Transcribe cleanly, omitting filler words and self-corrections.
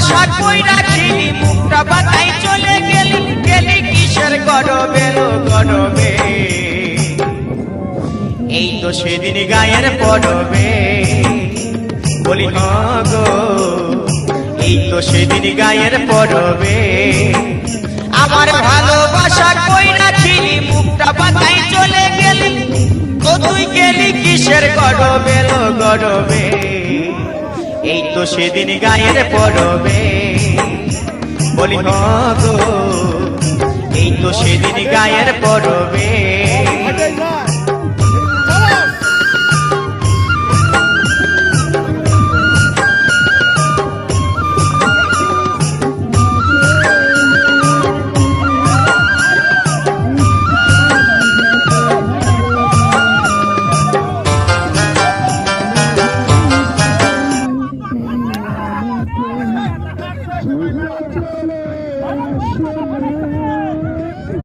ভালোবাসা কইরা ছিলি মুখটা বাঁকাই চলে গেলি, গেলি কিসের গরবে লো গরবে। এই তো সেদিন গায়ের পরবে, বলি গো এই তো সেদিন গায়ের পরবে। আমার ভালোবাসা কইরা ছিলি মুখটা বাঁকাই চলে গেলি, তো তুই গেলি কিসের গরবে লো গরবে। এই তো সেদিন গায়ের পরবে, বলি গো এই তো সেদিন গায়ের পরবে।